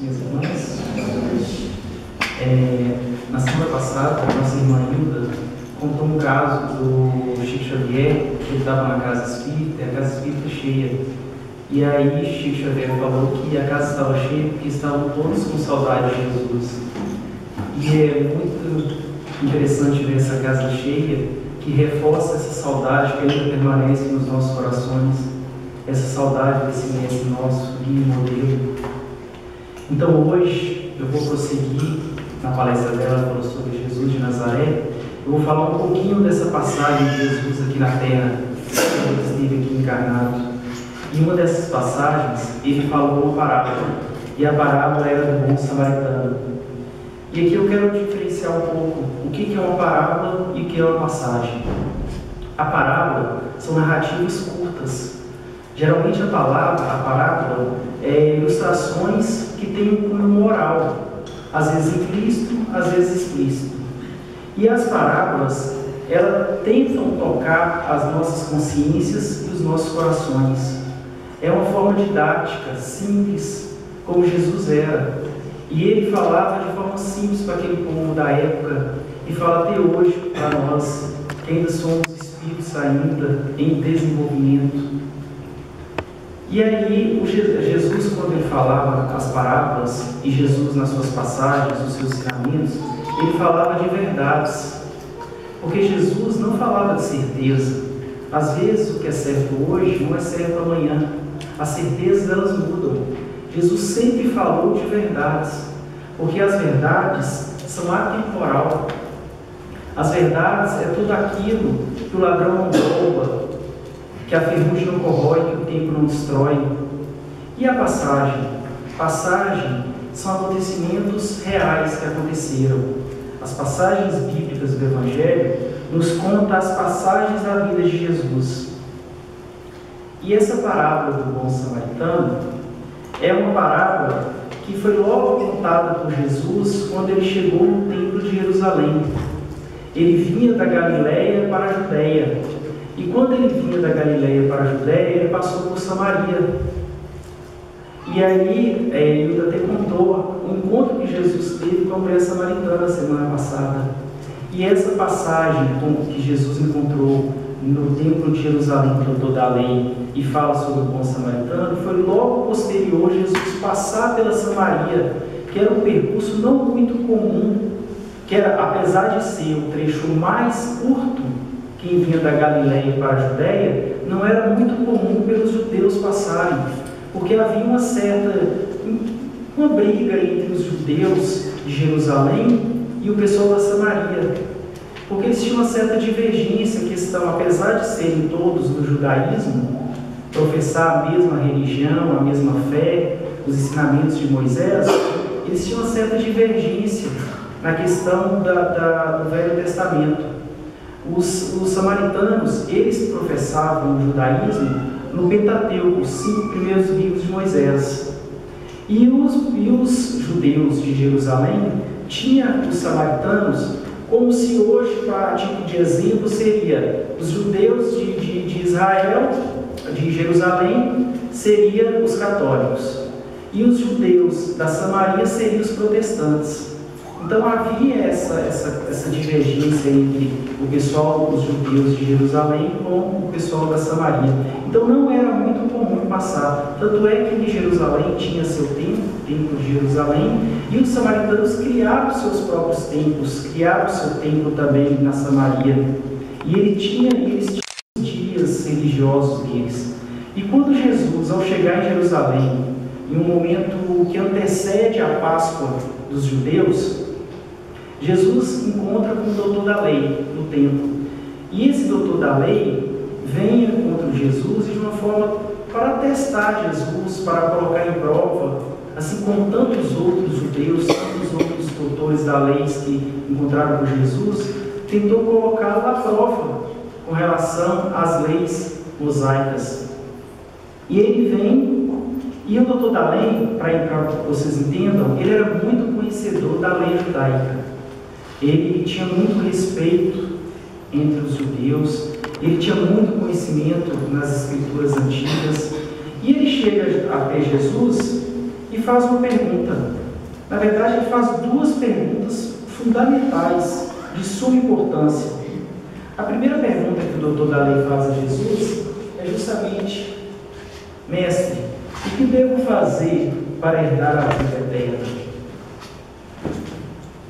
minhas irmãs. Na semana passada, a nossa irmã Hilda contou um caso do Chico Xavier, que ele estava na casa espírita, e a casa espírita cheia. E aí Chico Xavier falou que a casa estava cheia porque estavam todos com saudade de Jesus. E é muito interessante ver essa casa cheia, que reforça essa saudade que ainda permanece nos nossos corações, essa saudade desse mestre nosso, guia e modelo. Então hoje eu vou prosseguir na palestra dela, falou sobre Jesus de Nazaré. Eu vou falar um pouquinho dessa passagem de Jesus aqui na Terra, quando ele esteve aqui encarnado. Em uma dessas passagens, ele falou uma parábola, e a parábola era do bom samaritano. E aqui eu quero diferenciar um pouco o que é uma parábola e o que é uma passagem. A parábola são narrativas curtas. Geralmente a parábola é ilustrações que têm um cunho moral, às vezes implícito, às vezes explícito. E as parábolas, elas tentam tocar as nossas consciências e os nossos corações. É uma forma didática, simples, como Jesus era. E ele falava de forma simples para aquele povo da época, e fala até hoje para nós, que ainda somos espíritos ainda em desenvolvimento. E aí, Jesus, quando ele falava as parábolas, e Jesus nas suas passagens, nos seus ensinamentos, ele falava de verdades. Porque Jesus não falava de certeza. Às vezes o que é certo hoje não é certo amanhã. As certezas, elas mudam. Jesus sempre falou de verdades, porque as verdades são atemporal. As verdades é tudo aquilo que o ladrão não rouba, que a ferrugem não corrói, que o tempo não destrói. E a passagem? Passagem são acontecimentos reais que aconteceram. As passagens bíblicas do Evangelho nos contam as passagens da vida de Jesus. E essa parábola do bom samaritano é uma parábola que foi logo contada por Jesus quando ele chegou no templo de Jerusalém. Ele vinha da Galileia para a Judéia. E quando ele vinha da Galileia para a Judéia, ele passou por Samaria. E aí, ele até contou o encontro que Jesus teve com a mulher samaritana na semana passada. E essa passagem que Jesus encontrou no templo de Jerusalém, que é o doutor da lei, e fala sobre o bom samaritano, foi logo posterior a Jesus passar pela Samaria, que era um percurso não muito comum, que era, apesar de ser o trecho mais curto, quem vinha da Galileia para a Judéia, não era muito comum pelos judeus passarem, porque havia uma briga entre os judeus de Jerusalém e o pessoal da Samaria, porque eles tinham uma certa divergência, questão, apesar de serem todos do judaísmo, professar a mesma religião, a mesma fé, os ensinamentos de Moisés, eles tinham uma certa divergência na questão do Velho Testamento. Os samaritanos, eles professavam o judaísmo no Pentateuco, os 5 primeiros livros de Moisés. E os judeus de Jerusalém tinham os samaritanos como se hoje, para tipo de exemplo, seria os judeus de Israel, de Jerusalém, seriam os católicos. E os judeus da Samaria seriam os protestantes. Então havia essa divergência entre o pessoal, os judeus de Jerusalém, com o pessoal da Samaria. Então não era muito comum passar. Tanto é que em Jerusalém tinha seu templo, o templo de Jerusalém, e os samaritanos criaram seus próprios templos, criaram seu templo também na Samaria. E eles tinham os dias religiosos deles. E quando Jesus, ao chegar em Jerusalém, em um momento que antecede a Páscoa dos judeus, Jesus encontra com o doutor da lei no templo. E esse doutor da lei vem ao encontro de Jesus de uma forma para testar Jesus, para colocar em prova, assim como tantos outros judeus, tantos outros doutores da lei que encontraram com Jesus, tentou colocá-lo à prova com relação às leis mosaicas. E ele vem, e o doutor da lei, para que vocês entendam, ele era muito conhecedor da lei judaica. Ele tinha muito respeito entre os judeus, ele tinha muito conhecimento nas escrituras antigas, e ele chega até Jesus e e faz uma pergunta. Na verdade, ele faz duas perguntas fundamentais, de suma importância. A primeira pergunta que o doutor da lei faz a Jesus é justamente: Mestre, o que devo fazer para herdar a vida eterna?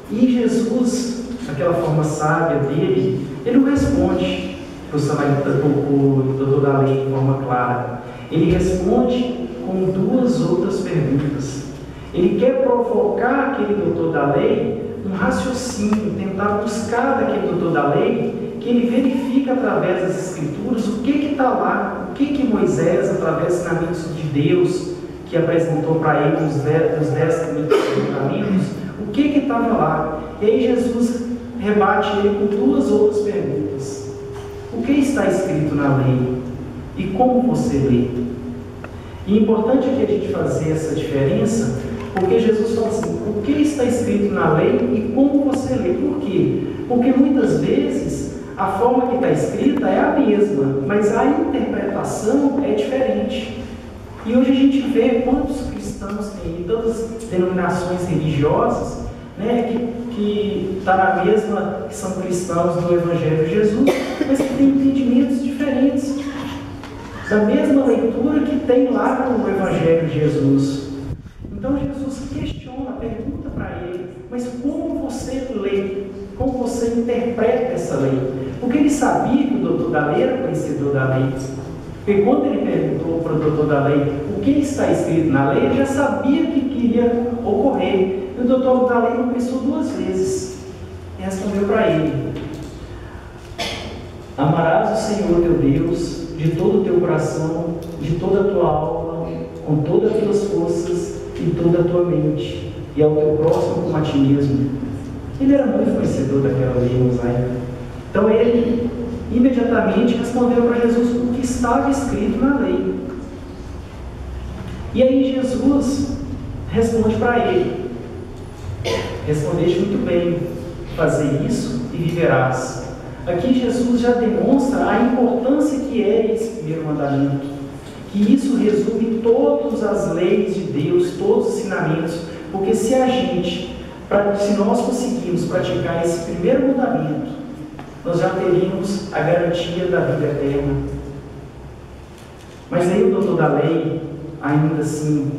E Jesus, daquela forma sábia dele, ele não responde para o doutor da lei de forma clara. Ele responde com duas outras perguntas. Ele quer provocar aquele doutor da lei um raciocínio, tentar buscar daquele doutor da lei, que ele verifica através das Escrituras o que está lá, o que Moisés, através dos ensinamentos de Deus, que apresentou para ele os 10 mandamentos, o que estava lá. E aí Jesus rebate ele com duas outras perguntas. O que está escrito na lei? E como você lê? E é importante aqui a gente fazer essa diferença, porque Jesus fala assim: o que está escrito na lei e como você lê? Por quê? Porque muitas vezes a forma que está escrita é a mesma, mas a interpretação é diferente. E hoje a gente vê quantos cristãos tem, tantas denominações religiosas, né, que está na mesma, que são cristãos do Evangelho de Jesus, mas que têm entendimentos diferentes da mesma leitura que tem lá no Evangelho de Jesus. Então Jesus questiona, pergunta para ele: mas como você lê? Como você interpreta essa lei? Porque ele sabia que o doutor da lei era conhecedor da lei. Porque quando ele perguntou para o doutor da lei o que está escrito na lei, ele já sabia que queria ocorrer. E o doutor da lei não pensou duas vezes e respondeu para ele: amarás o Senhor teu Deus de todo o teu coração, de toda a tua alma, com todas as tuas forças e toda a tua mente, e ao teu próximo como a ti mesmo. Ele era muito conhecedor daquela lei mosaica. Então ele imediatamente respondeu para Jesus o que estava escrito na lei. E aí Jesus responde para ele: respondeste muito bem, fazer isso e viverás. Aqui Jesus já demonstra a importância que é esse primeiro mandamento, que isso resume todas as leis de Deus, todos os ensinamentos, porque se nós conseguirmos praticar esse primeiro mandamento, nós já teríamos a garantia da vida eterna. Mas aí o doutor da lei, ainda assim,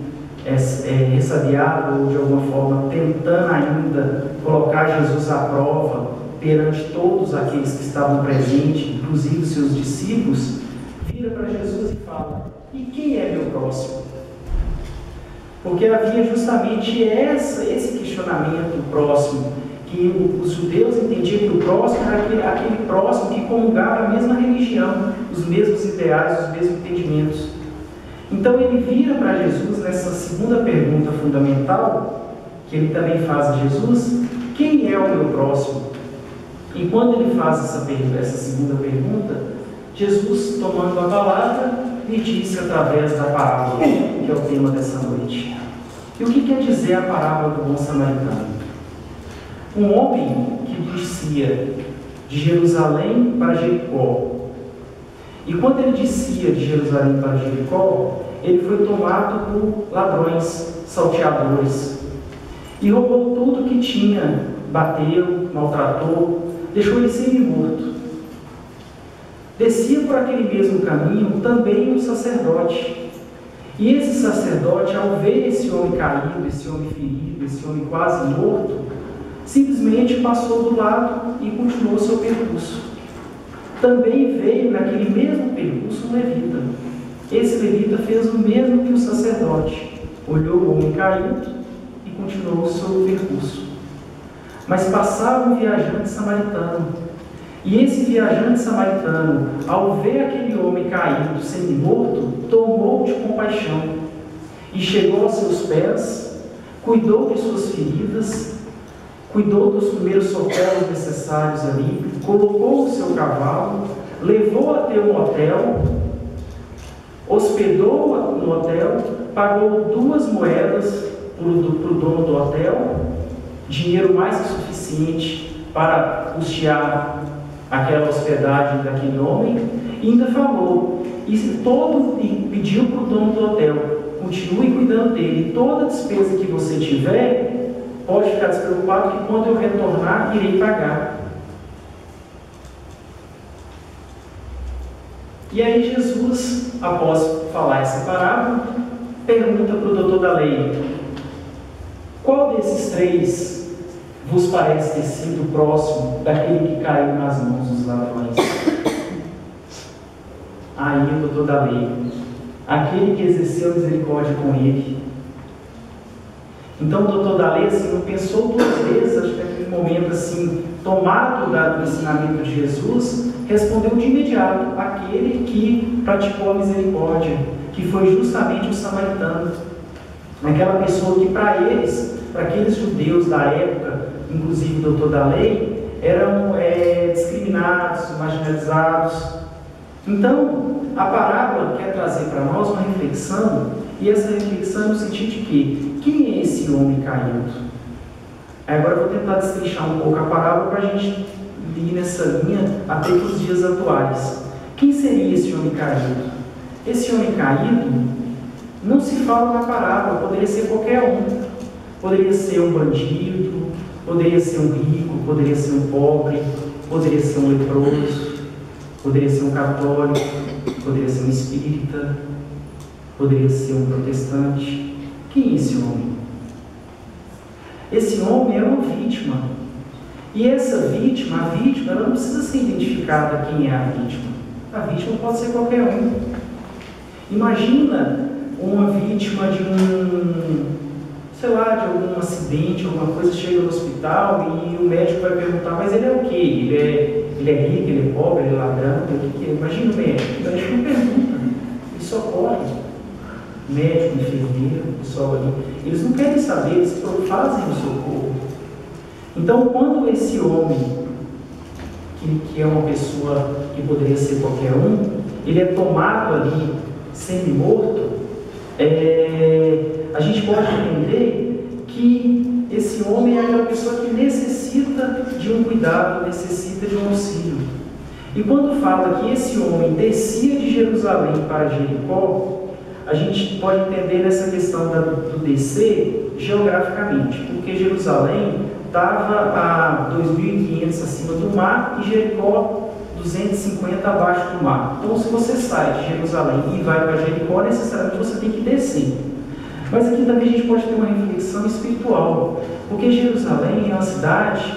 ressabiado, ou de alguma forma tentando ainda colocar Jesus à prova perante todos aqueles que estavam presentes, inclusive os seus discípulos, vira para Jesus e fala: e quem é meu próximo? Porque havia justamente esse questionamento próximo, que os judeus entendiam que o próximo era aquele próximo que comungava a mesma religião, os mesmos ideais, os mesmos entendimentos. Então ele vira para Jesus nessa segunda pergunta fundamental, que ele também faz a Jesus: quem é o meu próximo? E quando ele faz essa segunda pergunta, Jesus, tomando a palavra, lhe disse através da parábola, que é o tema dessa noite. E o que quer dizer a parábola do bom samaritano? Um homem que descia de Jerusalém para Jericó. E quando ele descia de Jerusalém para Jericó, ele foi tomado por ladrões, salteadores, e roubou tudo que tinha, bateu, maltratou, deixou ele semi-morto. Descia por aquele mesmo caminho também um sacerdote. E esse sacerdote, ao ver esse homem caído, esse homem ferido, esse homem quase morto, simplesmente passou do lado e continuou seu percurso. Também veio naquele mesmo percurso um levita. Esse levita fez o mesmo que o sacerdote. Olhou o homem caído e continuou o seu percurso. Mas passava um viajante samaritano. E esse viajante samaritano, ao ver aquele homem caído, semi-morto, tomou de compaixão e chegou aos seus pés, cuidou de suas feridas, cuidou dos primeiros socorros necessários ali, colocou o seu cavalo, levou até um hotel, hospedou no hotel, pagou 2 moedas para o dono do hotel, dinheiro mais que suficiente para custear aquela hospedagem daquele homem, e ainda falou, e pediu para o dono do hotel: continue cuidando dele. Toda despesa que você tiver, pode ficar despreocupado que quando eu retornar, irei pagar. E aí Jesus, após falar essa parábola, pergunta para o doutor da lei: qual desses três vos parece ter sido próximo daquele que caiu nas mãos dos ladrões? Aí o doutor da lei: aquele que exerceu misericórdia com ele. Então o doutor da lei assim, não pensou duas vezes, acho que naquele momento assim, tomado do ensinamento de Jesus, respondeu de imediato: aquele que praticou a misericórdia, que foi justamente o samaritano. Aquela pessoa que para eles, para aqueles judeus da época, inclusive o doutor da lei, eram discriminados, marginalizados. Então, a parábola quer trazer para nós uma reflexão, e essa reflexão é no sentido de que, quem é esse homem caído? Agora eu vou tentar destrinchar um pouco a parábola para a gente ir nessa linha até os dias atuais. Quem seria esse homem caído? Esse homem caído não se fala na parábola, poderia ser qualquer um. Poderia ser um bandido, poderia ser um rico, poderia ser um pobre, poderia ser um leproso, poderia ser um católico, poderia ser um espírita, poderia ser um protestante. Quem é esse homem? Esse homem é uma vítima. E essa vítima, a vítima, ela não precisa ser identificada quem é a vítima. A vítima pode ser qualquer um. Imagina uma vítima de de algum acidente, alguma coisa, chega no hospital e o médico vai perguntar: mas ele é o quê? Ele é rico, ele é pobre, ele é ladrão, o que é? Imagina o médico não pergunta, ele socorre. Médico, enfermeiro, pessoal ali, eles não querem saber, eles fazem o socorro. Então, quando esse homem, que é uma pessoa que poderia ser qualquer um, ele é tomado ali, semi-morto, a gente pode entender que esse homem é aquela pessoa que necessita de um cuidado, necessita de um auxílio. E quando fala que esse homem descia de Jerusalém para Jericó, a gente pode entender nessa questão do descer geograficamente, porque Jerusalém estava a 2.500 acima do mar e Jericó 250 abaixo do mar. Então, se você sai de Jerusalém e vai para Jericó, necessariamente você tem que descer. Mas aqui também a gente pode ter uma reflexão espiritual, porque Jerusalém é uma cidade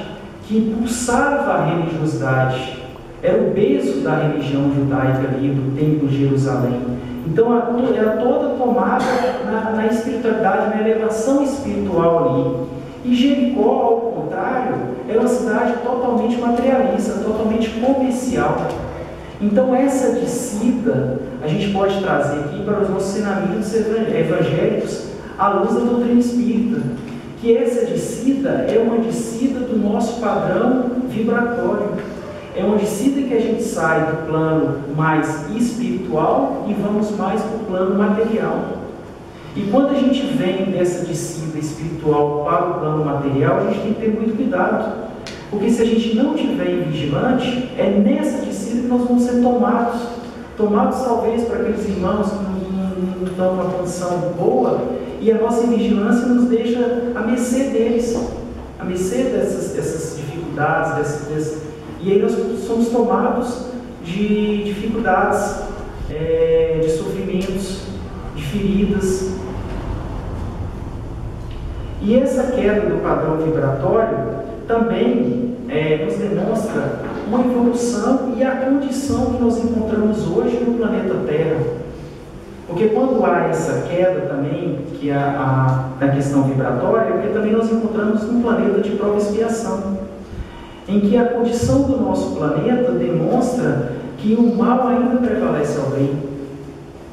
que impulsava a religiosidade, era o berço da religião judaica ali, do templo de Jerusalém. Então, era toda tomada na espiritualidade, na elevação espiritual ali. E Jericó, ao contrário, era uma cidade totalmente materialista, totalmente comercial. Então, essa descida, a gente pode trazer aqui para os nossos ensinamentos evangélicos à luz da doutrina espírita, que essa descida é uma descida do nosso padrão vibratório. É uma descida que a gente sai do plano mais espiritual e vamos mais para o plano material. E quando a gente vem dessa descida espiritual para o plano material, a gente tem que ter muito cuidado. Porque se a gente não estiver vigilante, é nessa descida que nós vamos ser tomados talvez para aqueles irmãos que não estão numa condição boa, e a nossa vigilância nos deixa à mercê deles, à mercê dessas dificuldades, e aí nós somos tomados de dificuldades, de sofrimentos, de feridas. E essa queda do padrão vibratório também nos demonstra uma evolução e a condição que nós encontramos hoje no planeta Terra. Porque quando há essa queda também, que na questão vibratória, porque também nós encontramos um planeta de prova e expiação, em que a condição do nosso planeta demonstra que o mal ainda prevalece ao bem.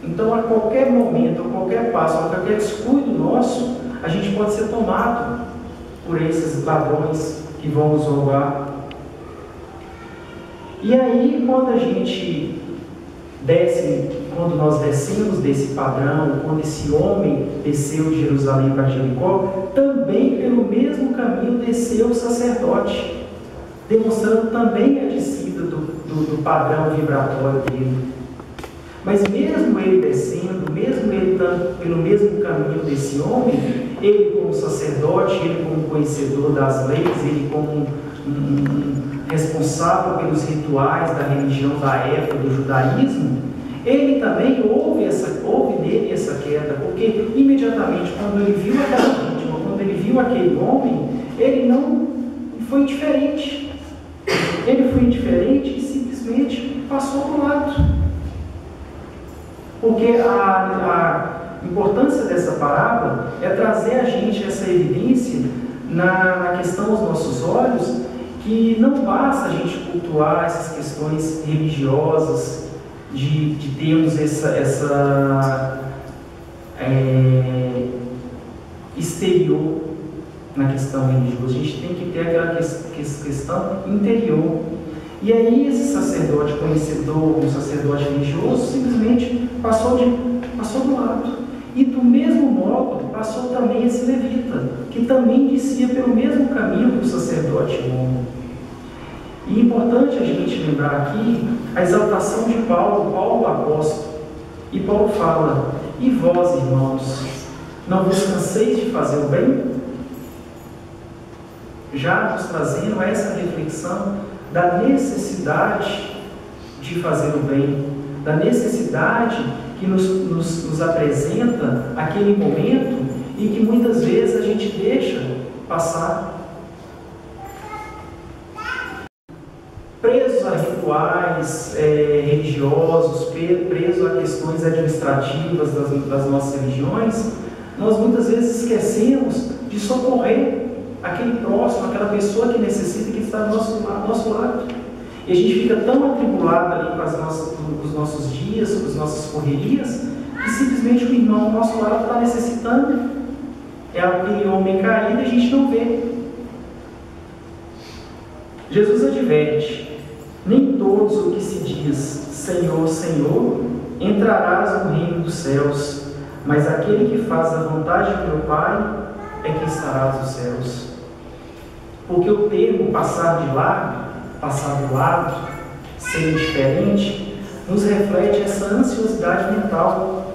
Então, a qualquer momento, a qualquer passo, a qualquer descuido nosso, a gente pode ser tomado por esses ladrões que vão nos roubar. E aí, quando nós descemos desse padrão, quando esse homem desceu de Jerusalém para Jericó, também pelo mesmo caminho desceu o sacerdote, demonstrando também a descida do padrão vibratório dele. Mas mesmo ele descendo, mesmo ele estando pelo mesmo caminho desse homem, ele como sacerdote, ele como conhecedor das leis, ele como um responsável pelos rituais da religião da época do judaísmo, ele também houve nele essa queda, porque imediatamente quando ele viu aquela vítima, quando ele viu aquele homem, ele não foi indiferente. Ele foi indiferente e simplesmente passou do lado. Porque a importância dessa parábola é trazer a gente essa evidência na questão dos nossos olhos, que não basta a gente cultuar essas questões religiosas, de termos essa exterior na questão religiosa. A gente tem que ter aquela questão interior. E aí esse sacerdote conhecedor, um sacerdote religioso, simplesmente passou do lado. E do mesmo modo passou também esse levita, que também descia pelo mesmo caminho que o sacerdote homem. E é importante a gente lembrar aqui a exaltação de Paulo o apóstolo. E Paulo fala: e vós, irmãos, não vos canseis de fazer o bem? Já nos trazendo essa reflexão da necessidade de fazer o bem, da necessidade que nos apresenta aquele momento e que muitas vezes a gente deixa passar. Presos a rituais religiosos, presos a questões administrativas das nossas religiões, nós muitas vezes esquecemos de socorrer aquele próximo, aquela pessoa que necessita, que está do nosso lado. E a gente fica tão atribulado ali com os nossos dias, com as nossas correrias, que simplesmente o irmão ao nosso lado está necessitando. É aquele homem caído e a gente não vê. Jesus adverte: nem todos o que se diz Senhor, Senhor, entrarás no reino dos céus, mas aquele que faz a vontade do meu Pai é que estará nos céus. Porque o termo passar do lado, ser indiferente, nos reflete essa ansiosidade mental,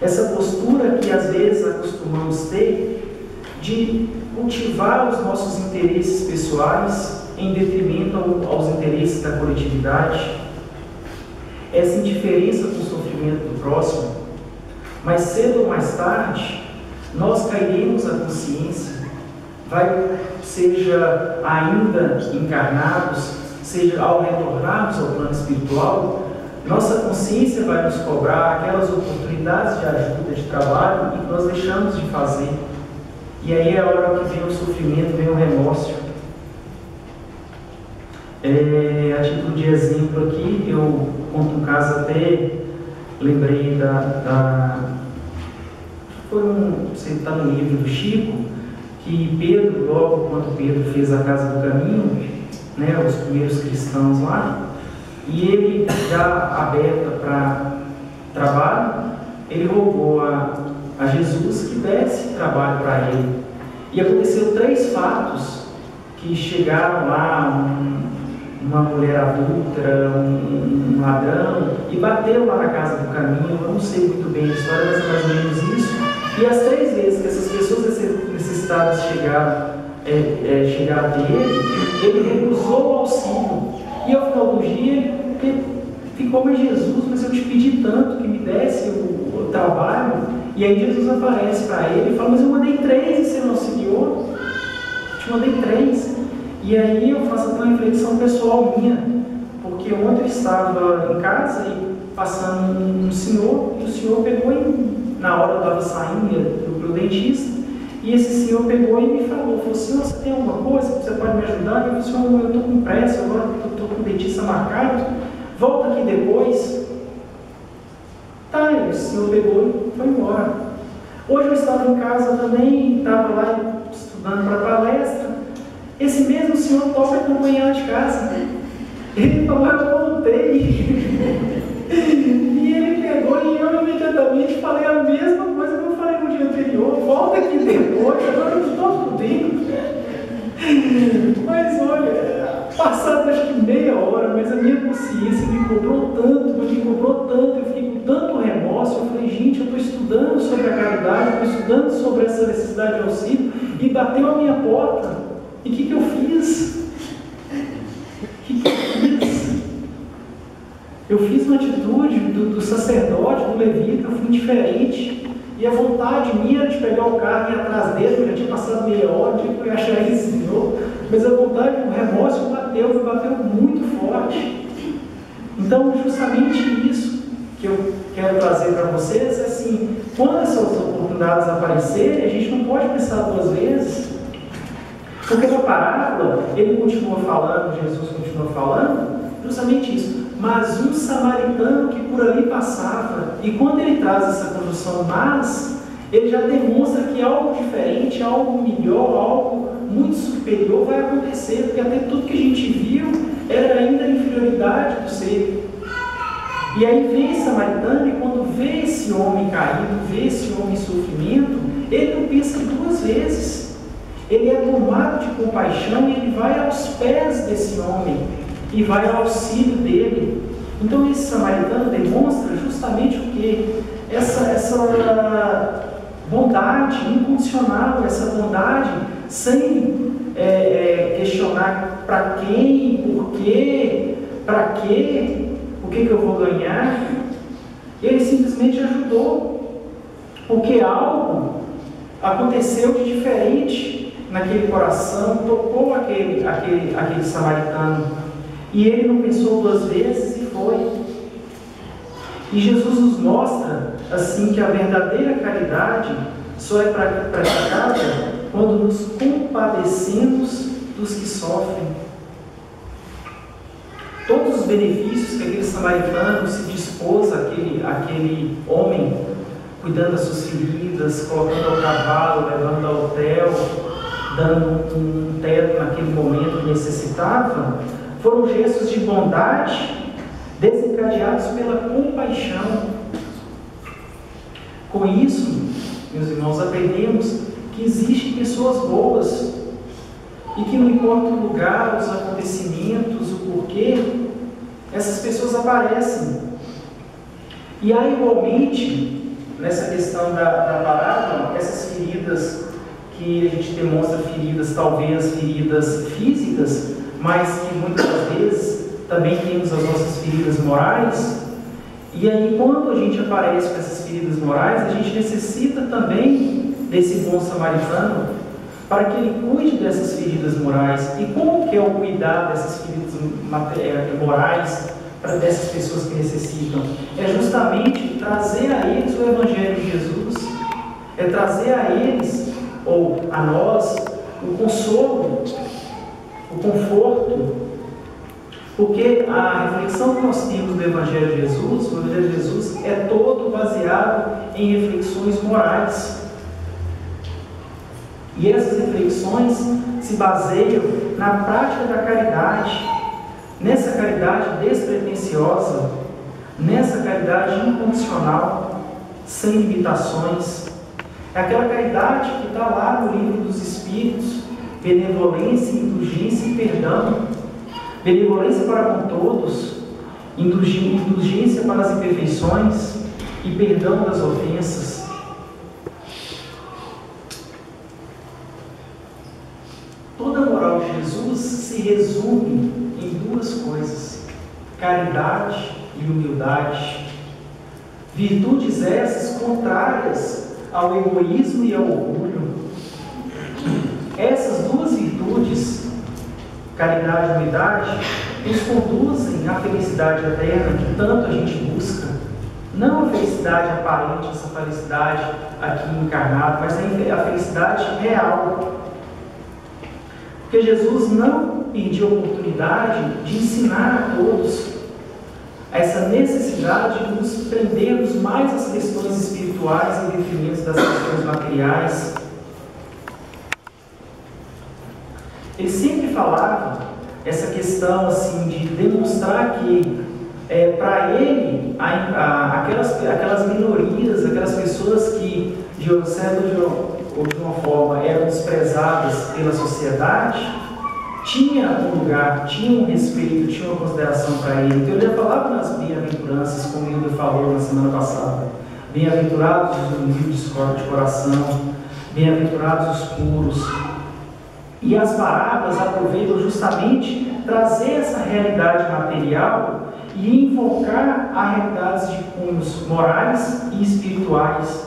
essa postura que às vezes acostumamos ter de cultivar os nossos interesses pessoais em detrimento aos interesses da coletividade, essa indiferença com o sofrimento do próximo. Mais cedo ou mais tarde, nós cairemos a consciência, seja ainda encarnados, seja ao retornarmos ao plano espiritual, nossa consciência vai nos cobrar aquelas oportunidades de ajuda, de trabalho, e que nós deixamos de fazer. E aí é a hora que vem o sofrimento, vem o remorso. A título de exemplo aqui, eu conto um caso, até lembrei você está no livro do Chico, que Pedro, logo quando Pedro fez a Casa do Caminho, né, os primeiros cristãos lá, e ele já aberto para trabalho, ele rogou a Jesus que desse trabalho para ele. E aconteceu 3 fatos que chegaram lá, uma mulher adúltera, um ladrão, e bateu lá na Casa do Caminho. Eu não sei muito bem a história, mas é mais ou menos isso. E as 3 vezes que essas pessoas necessitadas chegaram até ele recusou o auxílio. E ao final do dia, ele ficou: mas Jesus, mas eu te pedi tanto que me desse o trabalho. E aí Jesus aparece para ele e fala: mas eu mandei 3 e você não auxiliou? Eu te mandei 3. E aí eu faço até uma reflexão pessoal minha, porque ontem eu estava em casa e passando um senhor, e o senhor pegou na hora eu estava saindo pro dentista, e esse senhor pegou e me falou: senhor, você tem alguma coisa que você pode me ajudar? Eu falei: senhor, eu estou com pressa, agora eu estou com o dentista marcado, volta aqui depois. Tá, e o senhor pegou e foi embora. Hoje eu estava em casa também, estava lá estudando para a palestra. Esse mesmo senhor toca acompanhar de casa. Ele falou: eu voltei. E ele pegou e eu imediatamente falei a mesma coisa que eu falei no dia anterior: volta aqui depois, agora eu estou por dentro. Mas olha, passado acho que meia hora, mas a minha consciência me cobrou tanto, estava estudando sobre essa necessidade de auxílio e bateu a minha porta. E o que eu fiz? Eu fiz uma atitude do sacerdote, do levita, eu fui indiferente. E a vontade minha era de pegar o carro e ir atrás dele, eu já tinha passado meia hora, eu ia achar ele de novo. Mas a vontade, o remorso me bateu muito forte. Então, justamente isso que eu quero trazer para vocês é assim, quando essas oportunidades aparecerem, a gente não pode pensar duas vezes. Porque na parábola, ele continua falando, Jesus continua falando, justamente isso. Mas um samaritano que por ali passava, e quando ele traz essa conjunção mas, ele já demonstra que algo diferente, algo melhor, algo muito superior vai acontecer, porque até tudo que a gente viu era ainda a inferioridade do ser. E aí vem esse samaritano, e quando vê esse homem caído, vê esse homem em sofrimento, ele não pensa duas vezes. Ele é tomado de compaixão e ele vai aos pés desse homem e vai ao auxílio dele. Então esse samaritano demonstra justamente o que? Essa bondade incondicional, essa bondade sem questionar para quem, por quê, para quê, o que eu vou ganhar. Ele simplesmente ajudou, porque algo aconteceu de diferente naquele coração, tocou aquele samaritano, e ele não pensou duas vezes e foi. E Jesus nos mostra assim que a verdadeira caridade só é praticada quando nos compadecemos dos que sofrem. Todos os benefícios que aquele samaritano se dispôs, aquele homem, cuidando das suas feridas, colocando ao cavalo, levando ao hotel, dando um teto naquele momento que necessitava, foram gestos de bondade desencadeados pela compaixão. Com isso, meus irmãos, aprendemos que existem pessoas boas e que não importa o lugar, os acontecimentos, o porquê, essas pessoas aparecem. E há igualmente, nessa questão da parábola, essas feridas que a gente demonstra, feridas, talvez feridas físicas, mas que muitas vezes também temos as nossas feridas morais. E aí, quando a gente aparece com essas feridas morais, a gente necessita também desse bom samaritano para que ele cuide dessas feridas morais. E como que é o cuidar dessas feridas morais para dessas pessoas que necessitam? É justamente trazer a eles o Evangelho de Jesus, é trazer a eles, ou a nós, o consolo, o conforto. Porque a reflexão que nós temos do Evangelho de Jesus, o Evangelho de Jesus é todo baseado em reflexões morais. E essas reflexões se baseiam na prática da caridade, nessa caridade despretensiosa, nessa caridade incondicional, sem limitações. É aquela caridade que está lá no livro dos Espíritos: benevolência, indulgência e perdão. Benevolência para com todos, indulgência para as imperfeições e perdão das ofensas. Toda a moral de Jesus se resume em duas coisas: caridade e humildade. Virtudes essas contrárias ao egoísmo e ao orgulho. Essas duas virtudes, caridade e humildade, nos conduzem à felicidade eterna que tanto a gente busca. Não a felicidade aparente, essa felicidade aqui encarnada, mas a felicidade real. Porque Jesus não perdia a oportunidade de ensinar a todos essa necessidade de nos prendermos mais às questões espirituais em detrimento das questões materiais. Ele sempre falava essa questão assim, de demonstrar que para ele aquelas minorias, aquelas pessoas que de uma forma eram desprezadas pela sociedade, tinha um lugar, tinha um respeito, tinha uma consideração para ele. Então ele já falava nas bem-aventuranças, como o Hilda falou na semana passada. Bem-aventurados os humildes de coração, bem-aventurados os puros. E as parábolas aproveitam justamente trazer essa realidade material e invocar a realidades de cunhos morais e espirituais.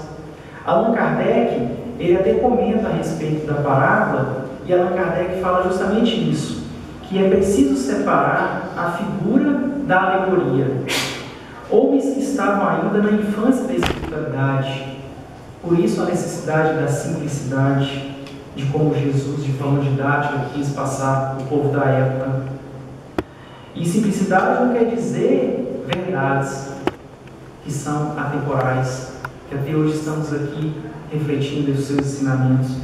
Allan Kardec, ele até comenta a respeito da parábola, e Allan Kardec fala justamente isso, que é preciso separar a figura da alegoria. Homens que estavam ainda na infância da espiritualidade, por isso a necessidade da simplicidade, de como Jesus, de forma didática, quis passar o povo da época. E simplicidade não quer dizer verdades que são atemporais, que até hoje estamos aqui refletindo os seus ensinamentos.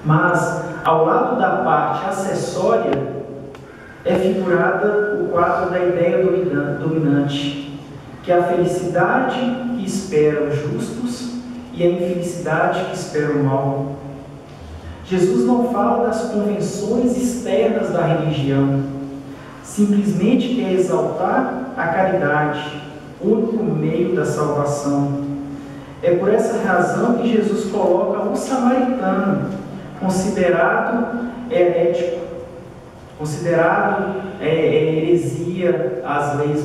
Mas, ao lado da parte acessória, é figurada o quadro da ideia dominante, que é a felicidade que espera os justos e a infelicidade que espera o mal. Jesus não fala das convenções externas da religião, simplesmente quer exaltar a caridade, único meio da salvação. É por essa razão que Jesus coloca o samaritano, considerado herético, considerado heresia às leis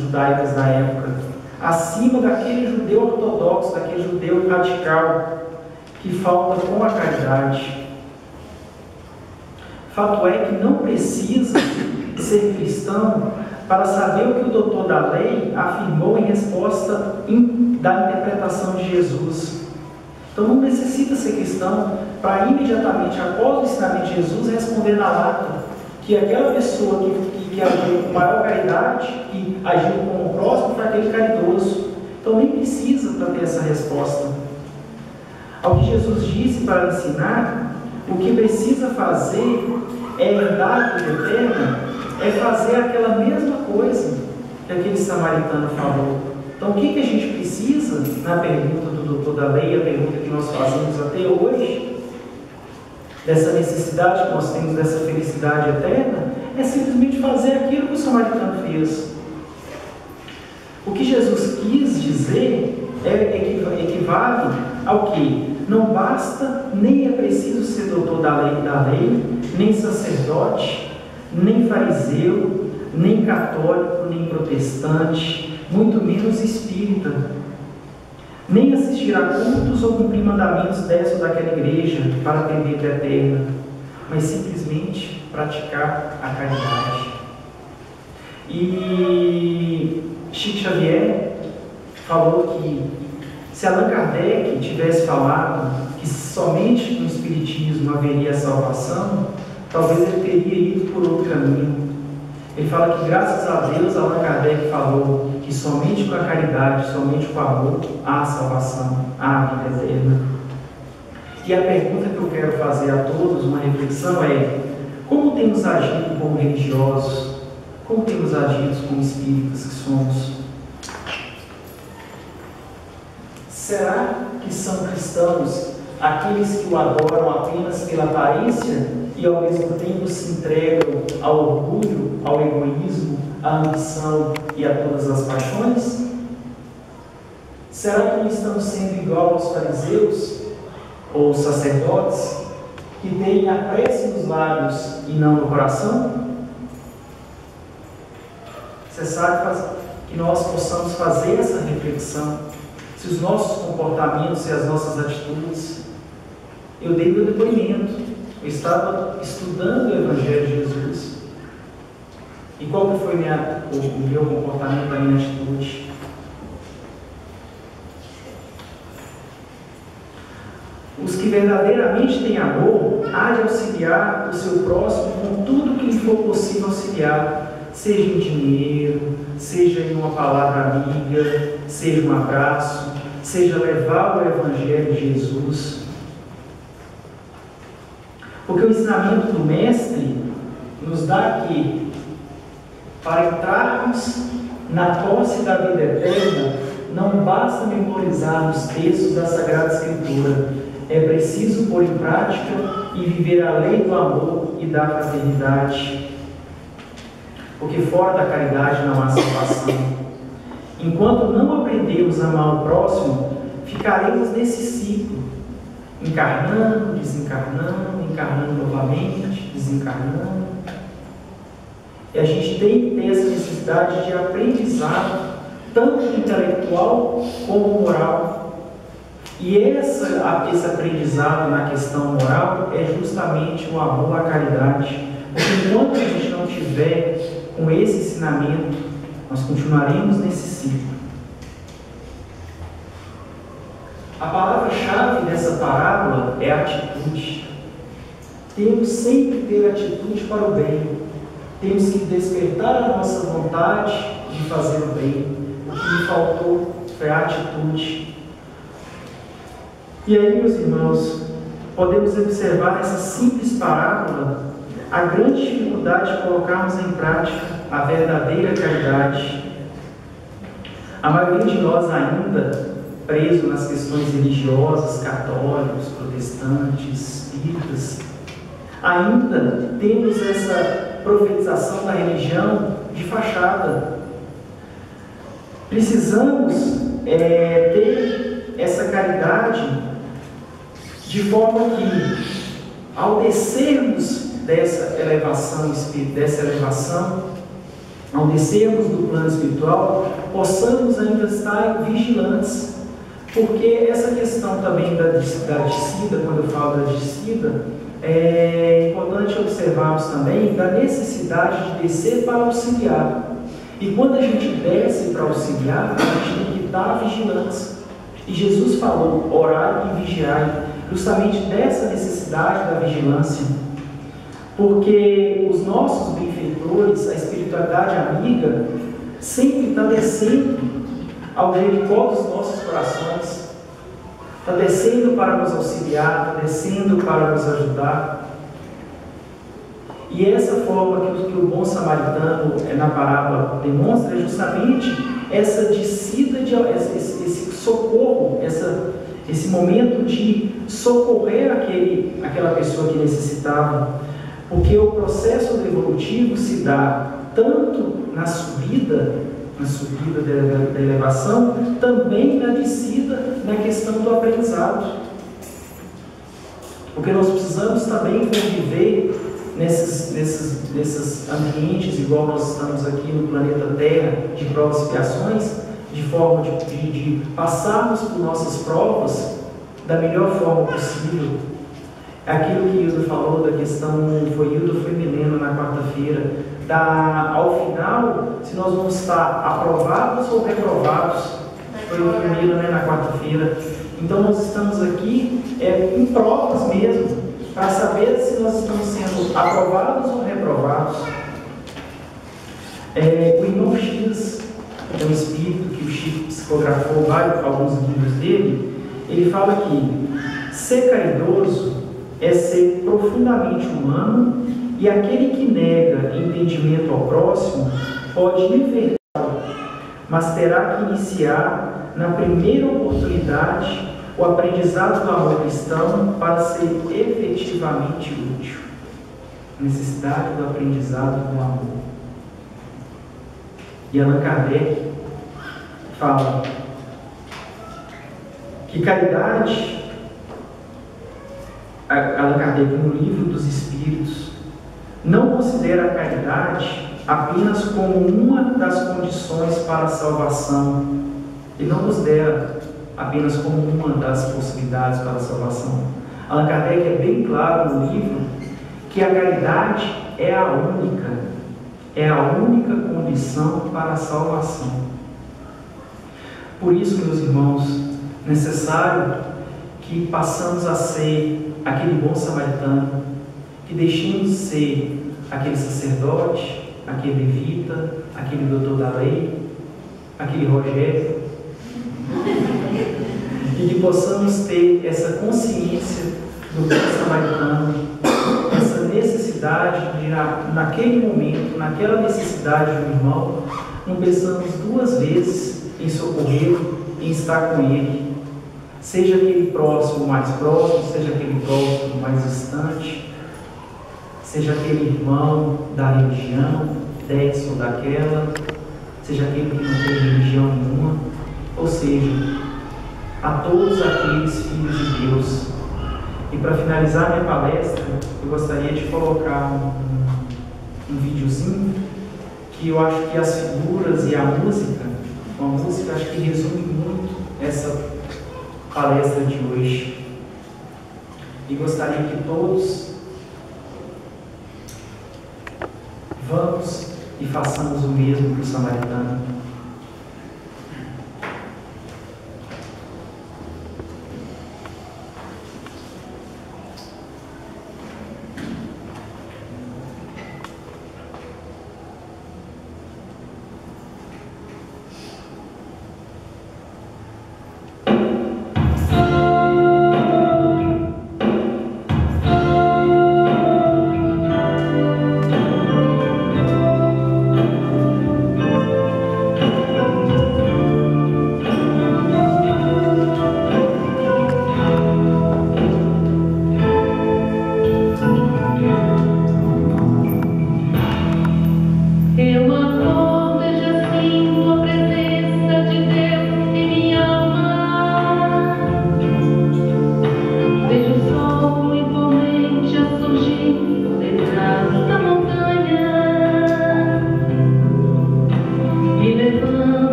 judaicas da época, acima daquele judeu ortodoxo, daquele judeu radical, que falta com a caridade. Fato é que não precisa ser cristão para saber o que o doutor da lei afirmou em resposta da interpretação de Jesus. Então não necessita ser cristão para imediatamente, após o ensinamento de Jesus, responder na lata que aquela pessoa que agiu com maior caridade, que agiu com o próximo, foi aquele caridoso. Então nem precisa para ter essa resposta. Ao que Jesus disse para ensinar, o que precisa fazer é herdar a vida eterna, é fazer aquela mesma coisa que aquele samaritano falou. Então o que a gente precisa, na pergunta do doutor da lei, a pergunta que nós fazemos até hoje, dessa necessidade que nós temos dessa felicidade eterna, é simplesmente fazer aquilo que o samaritano fez. O que Jesus quis dizer equivale ao que? Não basta, nem é preciso ser doutor da lei, nem sacerdote, nem fariseu, nem católico, nem protestante, muito menos espírita, nem assistir a cultos ou cumprir mandamentos dessa ou daquela igreja para ter vida eterna, mas simplesmente praticar a caridade. E Chico Xavier falou que se Allan Kardec tivesse falado que somente no Espiritismo haveria salvação, talvez ele teria ido por outro caminho. Ele fala que, graças a Deus, Allan Kardec falou que somente com a caridade, somente com o amor, há salvação, há vida eterna. E a pergunta que eu quero fazer a todos, uma reflexão é: como temos agido como religiosos? Como temos agido como espíritas que somos? Será que são cristãos aqueles que o adoram apenas pela aparência e ao mesmo tempo se entregam ao orgulho, ao egoísmo, à ambição e a todas as paixões? Será que não estamos sendo igual aos fariseus ou sacerdotes que têm a prece nos lábios e não no coração? Necessário que nós possamos fazer essa reflexão. Se os nossos comportamentos e as nossas atitudes, eu dei meu depoimento, eu estava estudando o Evangelho de Jesus. E qual que foi o meu comportamento, a minha atitude? Os que verdadeiramente têm amor, há de auxiliar o seu próximo com tudo que lhe for possível auxiliar, seja em dinheiro, seja em uma palavra amiga, seja um abraço, seja levar o Evangelho de Jesus. Porque o ensinamento do Mestre nos dá que, para entrarmos na posse da vida eterna, não basta memorizar os textos da Sagrada Escritura, é preciso pôr em prática e viver a lei do amor e da fraternidade. Porque fora da caridade não há salvação. Enquanto não aprendemos a amar o próximo, ficaremos nesse ciclo, encarnando, desencarnando, encarnando novamente, desencarnando. E a gente tem que ter essa necessidade de aprendizado, tanto intelectual como moral. E esse aprendizado na questão moral é justamente o amor à caridade. Porque enquanto a gente não tiver com esse ensinamento, nós continuaremos nesse ciclo. A palavra-chave dessa parábola é atitude. Temos sempre que ter atitude para o bem. Temos que despertar a nossa vontade de fazer o bem. O que me faltou foi a atitude. E aí, meus irmãos, podemos observar nessa simples parábola a grande dificuldade de colocarmos em prática a verdadeira caridade. A maioria de nós ainda, preso nas questões religiosas, católicos, protestantes, espíritas, ainda temos essa profetização da religião de fachada. Precisamos ter essa caridade de forma que, ao descermos dessa elevação, ao descermos do plano espiritual, possamos ainda estar vigilantes, porque essa questão também da descida, quando eu falo da descida, é importante observarmos também da necessidade de descer para auxiliar. E quando a gente desce para auxiliar, a gente tem que estar vigilantes. E Jesus falou, orai e vigiai, justamente dessa necessidade da vigilância. Porque os nossos benfeitores, a espiritualidade amiga, sempre está descendo ao jericó dos nossos corações, está descendo para nos auxiliar, está descendo para nos ajudar. E essa forma que o bom samaritano na parábola demonstra é justamente essa descida, esse socorro, esse momento de socorrer aquela pessoa que necessitava. Porque o processo evolutivo se dá tanto na subida da elevação, também na descida, na questão do aprendizado. Porque nós precisamos também conviver nesses ambientes, igual nós estamos aqui no planeta Terra, de provas e expiações, de forma de passarmos por nossas provas da melhor forma possível. Aquilo que Hildo falou da questão, foi Milena na quarta-feira, ao final, se nós vamos estar aprovados ou reprovados, foi o primeiro, na quarta-feira. Então nós estamos aqui em provas mesmo, para saber se nós estamos sendo aprovados ou reprovados. O irmão X, é um espírito que o Chico psicografou alguns livros dele, ele fala que ser caridoso é ser profundamente humano, e aquele que nega entendimento ao próximo pode envergá-lo, mas terá que iniciar na primeira oportunidade o aprendizado do amor cristão para ser efetivamente útil. Necessidade do aprendizado do amor. E Allan Kardec fala que caridade, Allan Kardec, no Livro dos Espíritos, não considera a caridade apenas como uma das condições para a salvação. Ele não considera apenas como uma das possibilidades para a salvação. Allan Kardec é bem claro no livro que a caridade é a única condição para a salvação. Por isso, meus irmãos, necessário que passamos a ser aquele bom samaritano, que deixemos de ser aquele sacerdote, aquele levita, aquele doutor da lei, aquele Rogério, e que possamos ter essa consciência do bom samaritano, essa necessidade de, naquele momento, naquela necessidade do irmão, não pensamos duas vezes em socorrê-lo, em estar com ele, seja aquele próximo mais próximo, seja aquele próximo mais distante, seja aquele irmão da religião, dessa ou daquela, seja aquele que não tem religião nenhuma, ou seja, a todos aqueles filhos de Deus. E para finalizar minha palestra, eu gostaria de colocar um videozinho que eu acho que as figuras e a música acho que resume muito essa palestra de hoje. E gostaria que todos vamos e façamos o mesmo para o samaritano.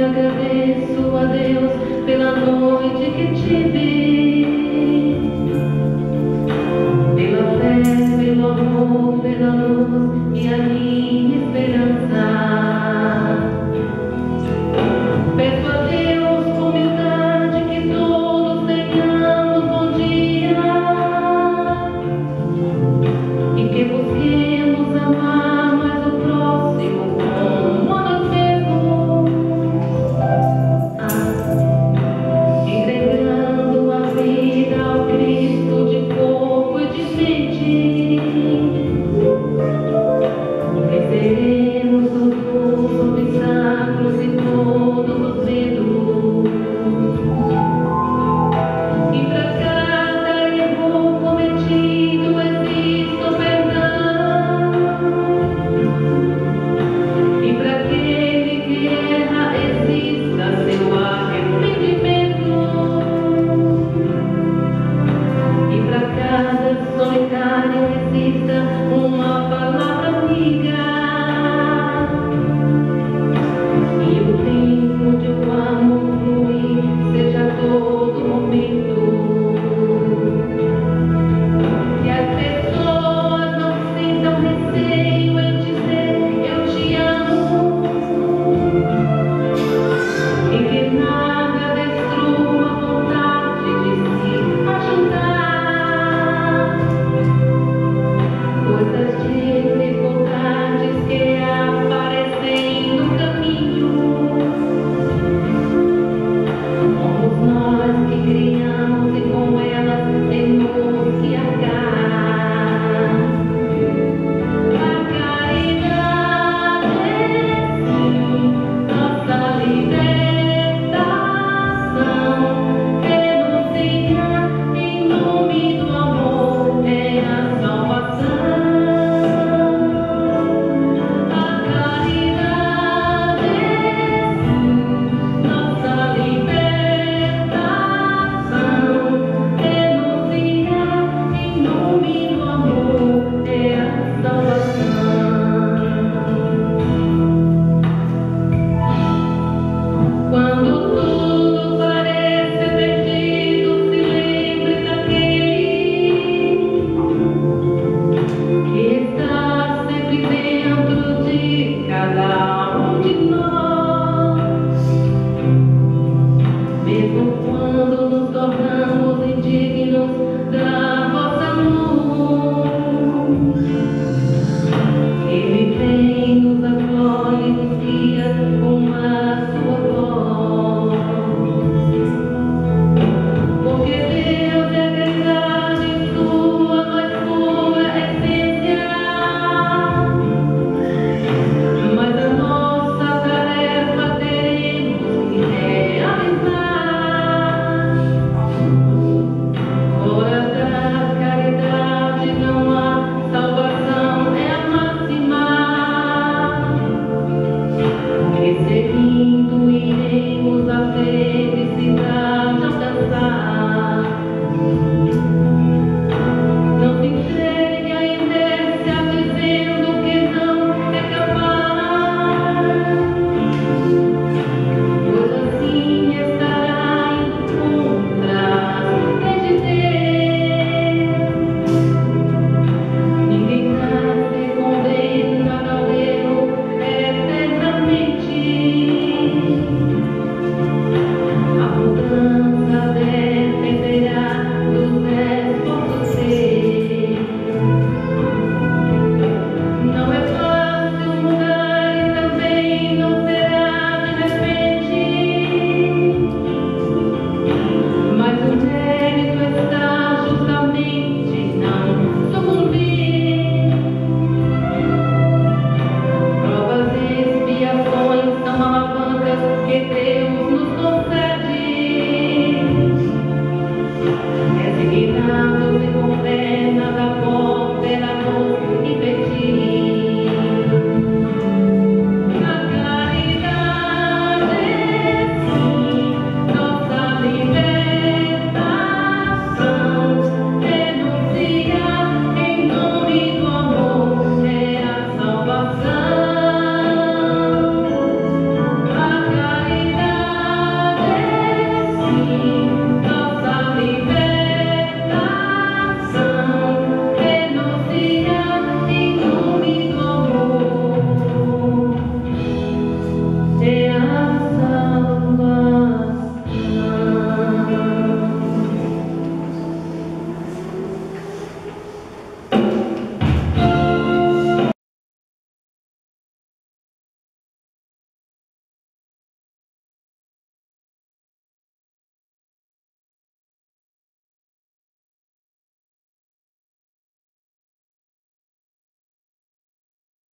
Agradeço a Deus pela noite que tive.